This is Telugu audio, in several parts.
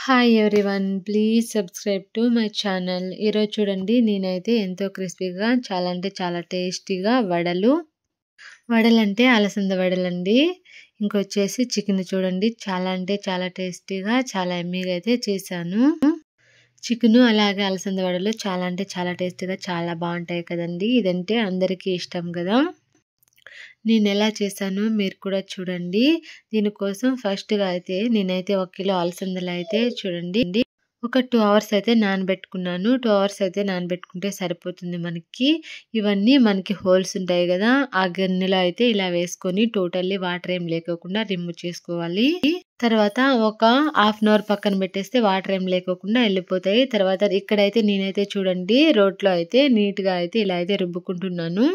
Hi everyone. Please subscribe to my channel. ఈరోజు చూడండి నేనైతే ఎంతో క్రిస్పీగా చాలా అంటే చాలా టేస్టీగా వడలంటే అలసంద వడలండి. ఇంకొచ్చేసి చికెన్ చూడండి చాలా అంటే చాలా టేస్టీగా చాలా యమ్మీగా అయితే చేశాను. చికెను అలాగే అలసంద వడలు చాలా అంటే చాలా టేస్టీగా చాలా బాగుంటాయి కదండి. ఇదంటే అందరికీ ఇష్టం కదా. నేను ఎలా చేశానో మీరు కూడా చూడండి. దీనికోసం ఫస్ట్‌గా అయితే నేనైతే 1 కిలో అలసందలు అయితే చూడండి ఒక 2 అవర్స్ అయితే నానబెట్టుకున్నాను. 2 అవర్స్ అయితే నానబెట్టుకుంటే సరిపోతుంది మనకి. ఇవన్నీ మనకి హోల్స్ ఉంటాయి కదా, ఆ గిన్నెలో అయితే ఇలా వేసుకొని టోటల్లీ వాటర్ ఏం లేకోకుండా రిమూవ్ చేసుకోవాలి. తర్వాత ఒక హాఫ్ అన్ అవర్ పక్కన పెట్టేస్తే వాటర్ ఏం లేకోకుండా వెళ్ళిపోతాయి. తర్వాత ఇక్కడైతే నేనైతే చూడండి రోట్లో అయితే నీట్‌గా అయితే ఇలా అయితే రుబ్బుకుంటున్నాను.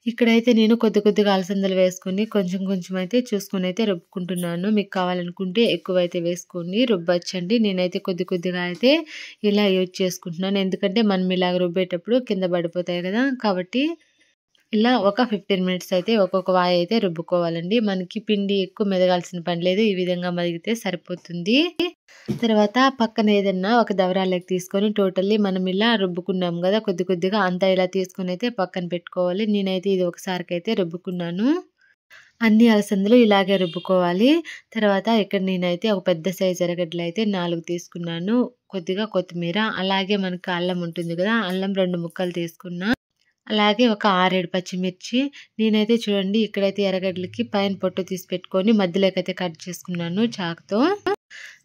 ఇక్కడైతే నేను కొద్దిగా అలసందలు వేసుకొని కొంచెం కొంచెం అయితే చూసుకొని అయితే రుబ్బుకుంటున్నాను. మీకు కావాలనుకుంటే ఎక్కువైతే వేసుకొని రుబ్బొచ్చండి. నేనైతే కొద్దిగా అయితే ఇలా యూజ్ చేసుకుంటున్నాను. ఎందుకంటే మనం ఇలాగ రుబ్బేటప్పుడు కింద పడిపోతాయి కదా, కాబట్టి ఇలా ఒక 15 మినిట్స్ అయితే ఒక్కొక్క వాయి అయితే రుబ్బుకోవాలండి. మనకి పిండి ఎక్కువ మెదగాల్సిన పని లేదు. ఈ విధంగా మరిగితే సరిపోతుంది. తర్వాత పక్కన ఏదన్నా ఒక దవరాలోకి తీసుకొని టోటల్లీ మనం ఇలా రుబ్బుకున్నాం కదా, కొద్దిగా అంతా ఇలా తీసుకొని అయితే పక్కన పెట్టుకోవాలి. నేనైతే ఇది ఒకసారికైతే రుబ్బుకున్నాను. అన్ని అలసందలు ఇలాగే రుబ్బుకోవాలి. తర్వాత ఇక్కడ నేనైతే ఒక పెద్ద సైజు ఎర్రగడ్డలు అయితే 4 తీసుకున్నాను. కొద్దిగా కొత్తిమీర, అలాగే మనకి అల్లం ఉంటుంది కదా, అల్లం 2 ముక్కలు తీసుకున్నా. అలాగే ఒక 6, 7 పచ్చిమిర్చి. నేనైతే చూడండి ఇక్కడైతే ఎర్రగడ్డలకి పైన పొట్టు తీసి పెట్టుకొని మధ్యలోకైతే కట్ చేసుకున్నాను చాకుతో.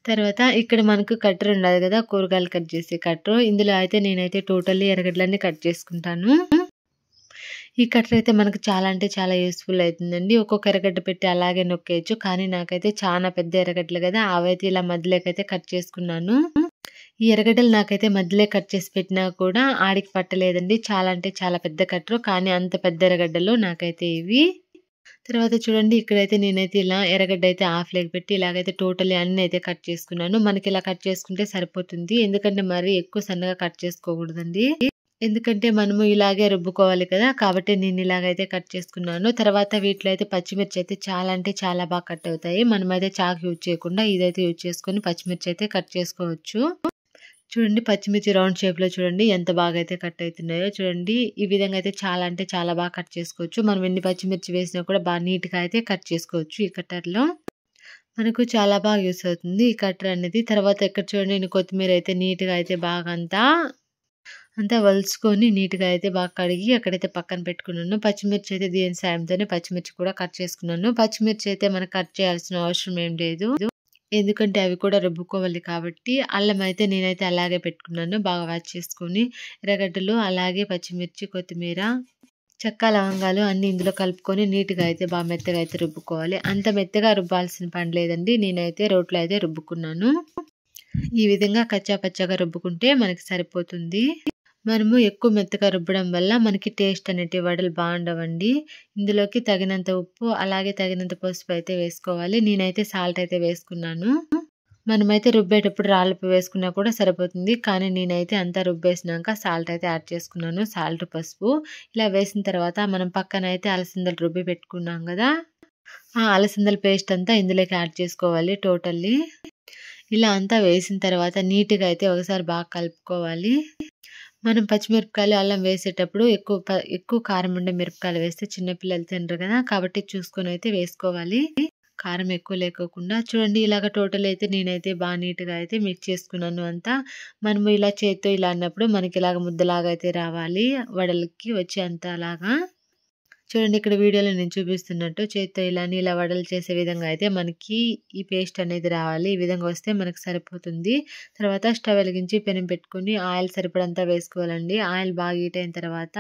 తర్వాత ఇక్కడ మనకు కట్టర్ ఉండదు కదా, కూరగాయలు కట్ చేసే కట్టర్. ఇందులో అయితే నేనైతే టోటల్లీ ఎర్రగడ్డలన్నీ కట్ చేసుకుంటాను. ఈ కట్టర్ అయితే మనకు చాలా అంటే చాలా యూస్ఫుల్ అవుతుందండి. ఒక్కొక్క ఎర్రగడ్డ పెట్టి అలాగే నొక్కేయచ్చు. కానీ నాకైతే చాలా పెద్ద ఎర్రగడ్డలు కదా, అవైతే ఇలా మధ్యలోకైతే కట్ చేసుకున్నాను. ఈ ఎర్రగడ్డలు నాకైతే మధ్యలో కట్ చేసి పెట్టినా కూడా ఆడికి పట్టలేదండి. చాలా అంటే చాలా పెద్ద కట్టరు, కానీ అంత పెద్ద ఎర్రగడ్డలు నాకైతే ఇవి. తర్వాత చూడండి ఇక్కడైతే నేనైతే ఇలా ఎర్రగడ్డ అయితే హాఫ్ లెగ్ పెట్టి ఇలాగైతే టోటల్లీ అన్ని అయితే కట్ చేసుకున్నాను. మనకి ఇలా కట్ చేసుకుంటే సరిపోతుంది. ఎందుకంటే మరి ఎక్కువ సన్నగా కట్ చేసుకోకూడదండి. ఎందుకంటే మనము ఇలాగే రుబ్బుకోవాలి కదా, కాబట్టి నేను ఇలాగైతే కట్ చేసుకున్నాను. తర్వాత వీటిలో అయితే పచ్చిమిర్చి అయితే చాలా అంటే చాలా బాగా కట్ అవుతాయి. మనమైతే చాకు యూజ్ చేయకుండా ఇదైతే యూజ్ చేసుకొని పచ్చిమిర్చి అయితే కట్ చేసుకోవచ్చు. చూడండి పచ్చిమిర్చి రౌండ్ షేప్‌లో చూడండి ఎంత బాగా అయితే కట్ అయితున్నాయో చూడండి. ఈ విధంగా అయితే చాలా అంటే చాలా బాగా కట్ చేసుకోవచ్చు. మనం ఎన్ని పచ్చిమిర్చి వేసినా కూడా బాగా నీట్‌గా అయితే కట్ చేసుకోవచ్చు ఈ కట్టర్‌లో. మనకు చాలా బాగా యూజ్ అవుతుంది ఈ కట్టర్ అనేది. తర్వాత ఇక్కడ చూడండి నేను కొత్తిమీర అయితే నీట్‌గా అయితే బాగా అంతా వలుచుకొని నీట్‌గా అయితే బాగా కడిగి అక్కడైతే పక్కన పెట్టుకున్నాను. పచ్చిమిర్చి అయితే దీని సాయంతోనే పచ్చిమిర్చి కూడా కట్ చేసుకున్నాను. పచ్చిమిర్చి అయితే మనం కట్ చేయాల్సిన అవసరం ఏం లేదు. ఎందుకంటే అవి కూడా రుబ్బుకోవాలి కాబట్టి. అల్లం అయితే నేనైతే అలాగే పెట్టుకున్నాను బాగా వాష్ చేసుకొని. ఎర్రగడ్డలు అలాగే పచ్చిమిర్చి, కొత్తిమీర, చెక్క, లవంగాలు అన్నీ ఇందులో కలుపుకొని నీట్‌గా అయితే బాగా మెత్తగా అయితే రుబ్బుకోవాలి. అంత మెత్తగా రుబ్బాల్సిన పని లేదండి. నేనైతే రోట్లో అయితే రుబ్బుకున్నాను. ఈ విధంగా కచ్చా పచ్చాగా రుబ్బుకుంటే మనకి సరిపోతుంది. మనము ఎక్కువ మెత్తగా రుబ్బడం వల్ల మనకి టేస్ట్ అనేటివి వడలు బాగుండవండి. ఇందులోకి తగినంత ఉప్పు అలాగే తగినంత పసుపు అయితే వేసుకోవాలి. నేనైతే సాల్ట్ అయితే వేసుకున్నాను. మనమైతే రుబ్బేటప్పుడు రాళ్ళుప్పు వేసుకున్నా కూడా సరిపోతుంది. కానీ నేనైతే అంతా రుబ్బేసినాక సాల్ట్ అయితే యాడ్ చేసుకున్నాను. సాల్ట్, పసుపు ఇలా వేసిన తర్వాత మనం పక్కన అయితే అలసందలు రుబ్బి పెట్టుకున్నాం కదా, ఆ అలసందల పేస్ట్ అంతా ఇందులోకి యాడ్ చేసుకోవాలి టోటల్లీ. ఇలా అంతా వేసిన తర్వాత నీట్‌గా అయితే ఒకసారి బాగా కలుపుకోవాలి. మనం పచ్చిమిరపకాయలు, అల్లం వేసేటప్పుడు ఎక్కువ కారం ఉండే మిరపకాయలు వేస్తే చిన్న పిల్లలు తినరు కదా, కాబట్టి చూసుకొని అయితే వేసుకోవాలి. కారం ఎక్కువ లేకోకుండా చూడండి ఇలాగ టోటల్ అయితే నేనైతే బాగా నీట్‌గా అయితే మిక్స్ చేసుకున్నాను అంతా. మనము ఇలా చేత్తో ఇలా అన్నప్పుడు మనకి ఇలాగ ముద్దలాగా అయితే రావాలి, వడలకి వచ్చేంత అలాగా. చూడండి ఇక్కడ వీడియోలో నేను చూపిస్తున్నట్టు చేత్తో ఇలా వడలు చేసే విధంగా అయితే మనకి ఈ పేస్ట్ అనేది రావాలి. ఈ విధంగా వస్తే మనకు సరిపోతుంది. తర్వాత స్టవ్ వెలిగించి పెనం పెట్టుకొని ఆయిల్ సరిపడంతా వేసుకోవాలండి. ఆయిల్ బాగా హీట్ అయిన తర్వాత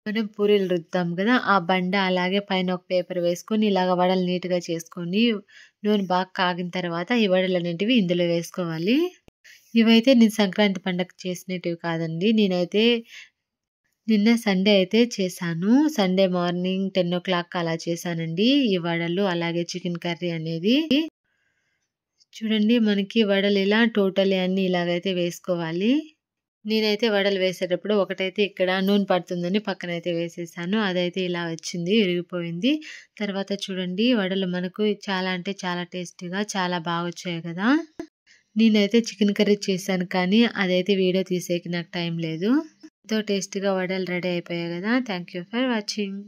మనం పూరీలు రుద్దుతాం కదా, ఆ బండ అలాగే పైన ఒక పేపర్ వేసుకొని ఇలాగ వడలు నీట్‌గా చేసుకొని నూనె బాగా కాగిన తర్వాత ఈ వడలు అనేటివి ఇందులో వేసుకోవాలి. ఇవైతే నేను సంక్రాంతి పండగకి చేసినటివి కాదండి. నేనైతే నిన్న సండే అయితే చేశాను. సండే మార్నింగ్ 10:00 అలా చేశానండి ఈ వడలు అలాగే చికెన్ కర్రీ అనేది. చూడండి మనకి వడలు ఇలా టోటల్లీ అన్నీ ఇలాగైతే వేసుకోవాలి. నేనైతే వడలు వేసేటప్పుడు ఒకటైతే ఇక్కడ నూనె పడుతుందని పక్కనైతే వేసేసాను. అదైతే ఇలా వచ్చింది, విరిగిపోయింది. తర్వాత చూడండి వడలు మనకు చాలా అంటే చాలా టేస్టీగా చాలా బాగొచ్చాయి కదా. నేనైతే చికెన్ కర్రీ చేశాను, కానీ అదైతే వీడియో తీసేకి నాకు టైం లేదు. ఎంతో టేస్టీగా వడలు రెడీ అయిపోయాయి కదా. Thank you for watching.